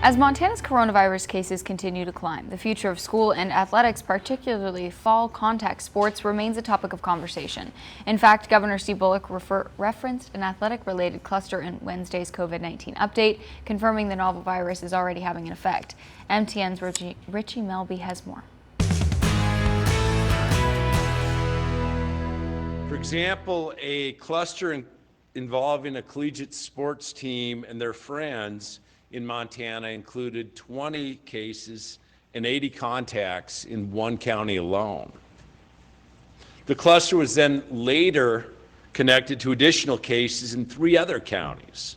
As Montana's coronavirus cases continue to climb, the future of school and athletics, particularly fall contact sports, remains a topic of conversation. In fact, Governor Steve Bullock referenced an athletic-related cluster in Wednesday's COVID-19 update, confirming the novel virus is already having an effect. MTN's Richie Melby has more. For example, a cluster involving a collegiate sports team and their friends in Montana included 20 cases and 80 contacts in one county alone. The cluster was then later connected to additional cases in 3 other counties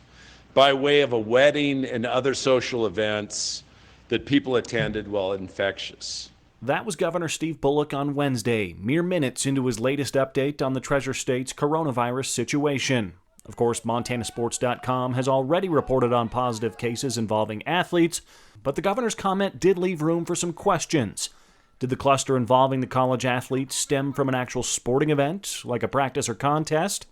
by way of a wedding and other social events that people attended while infectious. That was Governor Steve Bullock on Wednesday, mere minutes into his latest update on the Treasure State's coronavirus situation. Of course, MontanaSports.com has already reported on positive cases involving athletes, but the governor's comment did leave room for some questions. Did the cluster involving the college athletes stem from an actual sporting event, like a practice or contest?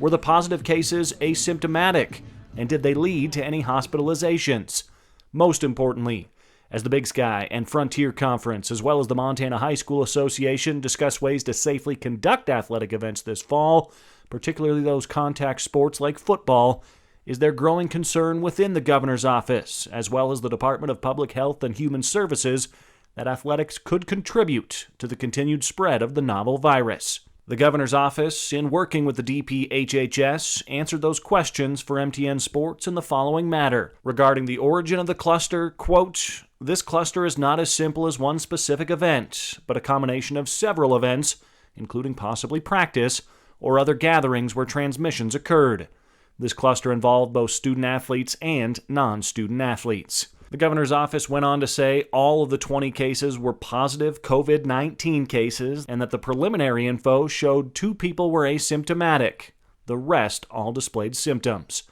Were the positive cases asymptomatic, and did they lead to any hospitalizations? Most importantly, as the Big Sky and Frontier Conference, as well as the Montana High School Association, discuss ways to safely conduct athletic events this fall, particularly those contact sports like football, is there growing concern within the governor's office, as well as the Department of Public Health and Human Services, that athletics could contribute to the continued spread of the novel virus. The governor's office, in working with the DPHHS, answered those questions for MTN Sports in the following matter. Regarding the origin of the cluster, quote, "This cluster is not as simple as one specific event, but a combination of several events, including possibly practice, or other gatherings where transmissions occurred. This cluster involved both student athletes and non-student athletes." The governor's office went on to say all of the 20 cases were positive COVID-19 cases and that the preliminary info showed 2 people were asymptomatic. The rest all displayed symptoms.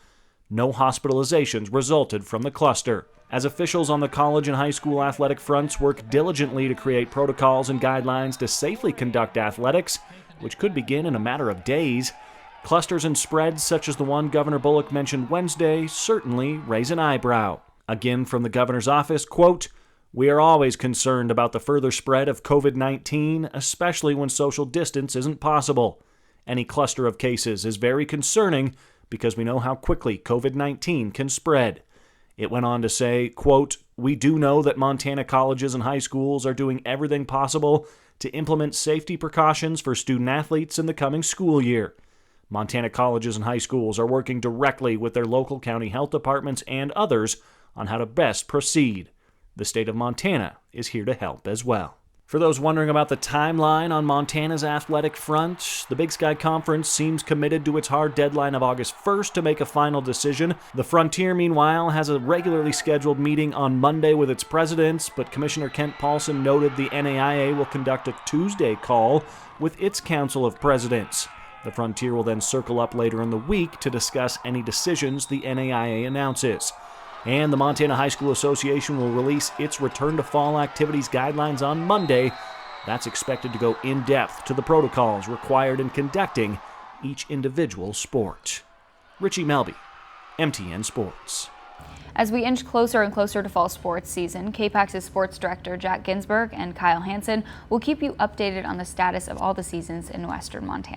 No hospitalizations resulted from the cluster. As officials on the college and high school athletic fronts work diligently to create protocols and guidelines to safely conduct athletics, which could begin in a matter of days, clusters and spreads such as the one Governor Bullock mentioned Wednesday certainly raise an eyebrow. Again from the governor's office, quote, "We are always concerned about the further spread of COVID-19, especially when social distance isn't possible. Any cluster of cases is very concerning because we know how quickly COVID-19 can spread." It went on to say, quote, "We do know that Montana colleges and high schools are doing everything possible to implement safety precautions for student athletes in the coming school year. Montana colleges and high schools are working directly with their local county health departments and others on how to best proceed. The state of Montana is here to help as well." For those wondering about the timeline on Montana's athletic front, the Big Sky Conference seems committed to its hard deadline of August 1st to make a final decision. The Frontier, meanwhile, has a regularly scheduled meeting on Monday with its presidents, but Commissioner Kent Paulson noted the NAIA will conduct a Tuesday call with its Council of Presidents. The Frontier will then circle up later in the week to discuss any decisions the NAIA announces. And the Montana High School Association will release its return to fall activities guidelines on Monday. That's expected to go in depth to the protocols required in conducting each individual sport. Richie Melby, MTN Sports. As we inch closer and closer to fall sports season, KPAX's sports director Jack Ginsburg and Kyle Hansen will keep you updated on the status of all the seasons in western Montana.